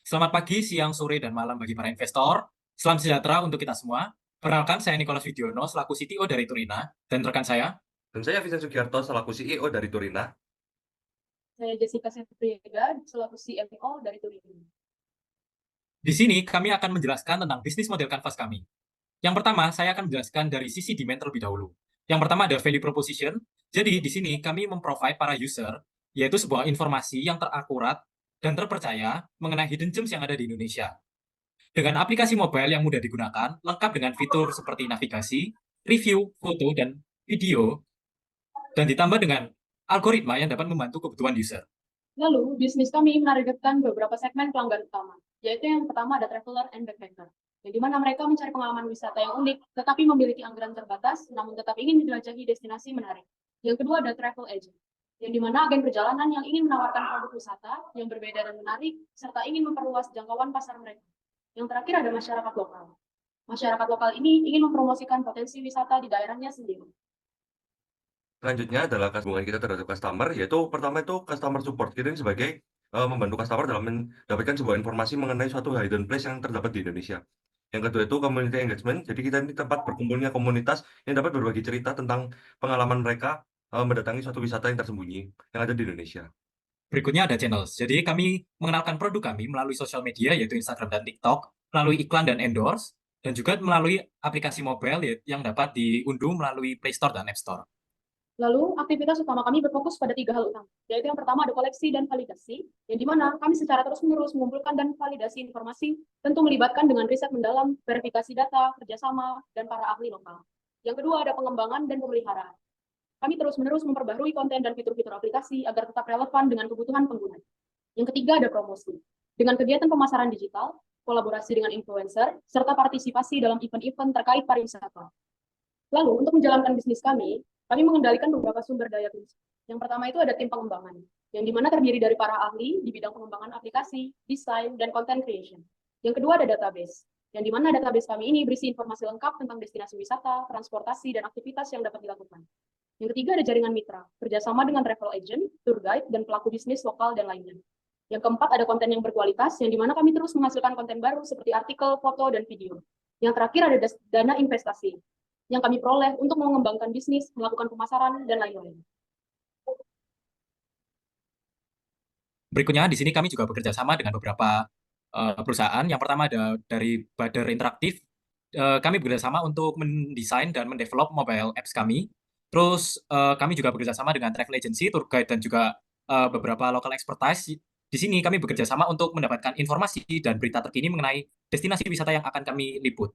Selamat pagi, siang, sore, dan malam bagi para investor. Salam sejahtera untuk kita semua. Perkenalkan, saya Nicholas Widiono selaku CTO dari Turina, dan rekan saya. Dan saya Vincent Sugiarto selaku CEO dari Turina. Saya Jessica Septriega, selaku CMO dari Turin. Di sini kami akan menjelaskan tentang bisnis model Canvas kami. Yang pertama, saya akan menjelaskan dari sisi demand terlebih dahulu. Yang pertama ada value proposition. Jadi di sini kami memprovide para user, yaitu sebuah informasi yang terakurat dan terpercaya mengenai hidden gems yang ada di Indonesia. Dengan aplikasi mobile yang mudah digunakan, lengkap dengan fitur seperti navigasi, review, foto, dan video, dan ditambah dengan algoritma yang dapat membantu kebutuhan user. Lalu, bisnis kami menargetkan beberapa segmen pelanggan utama, yaitu yang pertama ada traveler and backpacker, yang dimana mereka mencari pengalaman wisata yang unik, tetapi memiliki anggaran terbatas, namun tetap ingin menjelajahi destinasi menarik. Yang kedua ada travel agent, yang dimana agen perjalanan yang ingin menawarkan produk wisata yang berbeda dan menarik, serta ingin memperluas jangkauan pasar mereka. Yang terakhir ada masyarakat lokal. Masyarakat lokal ini ingin mempromosikan potensi wisata di daerahnya sendiri. Selanjutnya adalah hubungan kita terhadap customer, yaitu pertama itu customer support. Kita ini sebagai membantu customer dalam mendapatkan sebuah informasi mengenai suatu hidden place yang terdapat di Indonesia. Yang kedua itu community engagement. Jadi kita ini tempat berkumpulnya komunitas yang dapat berbagi cerita tentang pengalaman mereka mendatangi suatu wisata yang tersembunyi yang ada di Indonesia. Berikutnya ada channels. Jadi kami mengenalkan produk kami melalui sosial media, yaitu Instagram dan TikTok, melalui iklan dan endorse, dan juga melalui aplikasi mobile yang dapat diunduh melalui Play Store dan App Store. Lalu, aktivitas utama kami berfokus pada 3 hal utama, yaitu yang pertama ada koleksi dan validasi, yang dimana kami secara terus-menerus mengumpulkan dan validasi informasi, tentu melibatkan dengan riset mendalam, verifikasi data, kerjasama, dan para ahli lokal. Yang kedua ada pengembangan dan pemeliharaan. Kami terus-menerus memperbarui konten dan fitur-fitur aplikasi agar tetap relevan dengan kebutuhan pengguna. Yang ketiga ada promosi. Dengan kegiatan pemasaran digital, kolaborasi dengan influencer, serta partisipasi dalam event-event terkait pariwisata. Lalu, untuk menjalankan bisnis kami mengendalikan beberapa sumber daya bisnis. Yang pertama itu ada tim pengembangan, yang dimana terdiri dari para ahli di bidang pengembangan aplikasi, desain, dan content creation. Yang kedua ada database, yang dimana database kami ini berisi informasi lengkap tentang destinasi wisata, transportasi, dan aktivitas yang dapat dilakukan. Yang ketiga ada jaringan mitra, kerjasama dengan travel agent, tour guide, dan pelaku bisnis lokal dan lainnya. Yang keempat ada konten yang berkualitas, yang dimana kami terus menghasilkan konten baru seperti artikel, foto, dan video. Yang terakhir ada dana investasi, yang kami peroleh untuk mengembangkan bisnis, melakukan pemasaran, dan lain-lain. Berikutnya, di sini kami juga bekerja sama dengan beberapa perusahaan. Yang pertama ada dari Badar Interaktif. Kami bekerja sama untuk mendesain dan mendevelop mobile apps kami. Terus kami juga bekerja sama dengan travel agency, tour guide, dan juga beberapa local expertise. Di sini kami bekerja sama untuk mendapatkan informasi dan berita terkini mengenai destinasi wisata yang akan kami liput.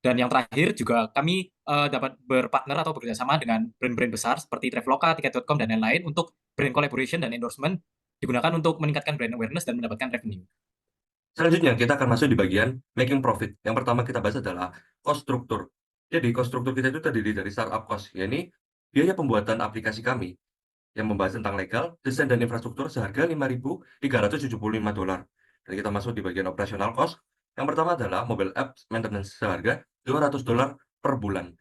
Dan yang terakhir juga kami dapat berpartner atau bekerja sama dengan brand-brand besar seperti Traveloka, Tiket.com, dan lain-lain untuk brand collaboration dan endorsement digunakan untuk meningkatkan brand awareness dan mendapatkan revenue. Selanjutnya kita akan masuk di bagian making profit. Yang pertama kita bahas adalah cost structure. Jadi cost structure kita itu terdiri dari startup cost, yakni biaya pembuatan aplikasi kami yang membahas tentang legal, desain, dan infrastruktur seharga $5.375. Dan kita masuk di bagian operational cost. Yang pertama adalah mobile apps maintenance seharga $200 per bulan.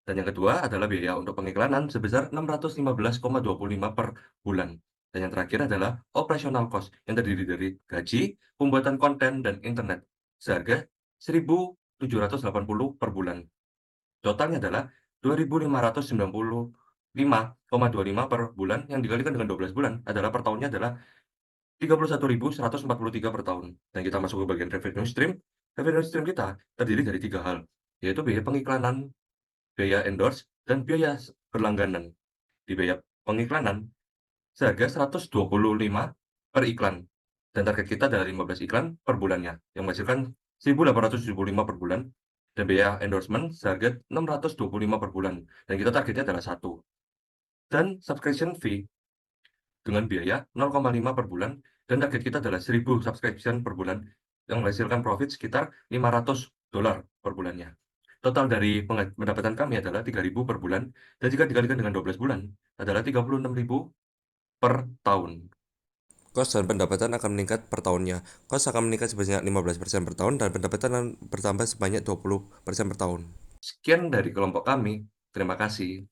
Dan yang kedua adalah biaya untuk pengiklanan sebesar 615,25 per bulan. Dan yang terakhir adalah operational cost yang terdiri dari gaji, pembuatan konten, dan internet seharga 1.780 per bulan. Totalnya adalah 2.595,25 per bulan yang dikalikan dengan 12 bulan adalah per tahunnya adalah 31.143 per tahun. Dan kita masuk ke bagian revenue stream. Revenue stream kita terdiri dari 3 hal, yaitu biaya pengiklanan, biaya endorse, dan biaya berlangganan. Di biaya pengiklanan seharga 125 per iklan. Dan target kita adalah 15 iklan per bulannya, yang menghasilkan 1.875 per bulan. Dan biaya endorsement seharga 625 per bulan. Dan kita targetnya adalah 1. Dan subscription fee dengan biaya 0,5 per bulan. Dan target kita adalah 1.000 subscription per bulan, yang menghasilkan profit sekitar $500 per bulannya. Total dari pendapatan kami adalah 3.000 per bulan, dan jika dikalikan dengan 12 bulan, adalah 36.000 per tahun. Kos dan pendapatan akan meningkat per tahunnya. Kos akan meningkat sebanyak 15% per tahun, dan pendapatan akan bertambah sebanyak 20% per tahun. Sekian dari kelompok kami. Terima kasih.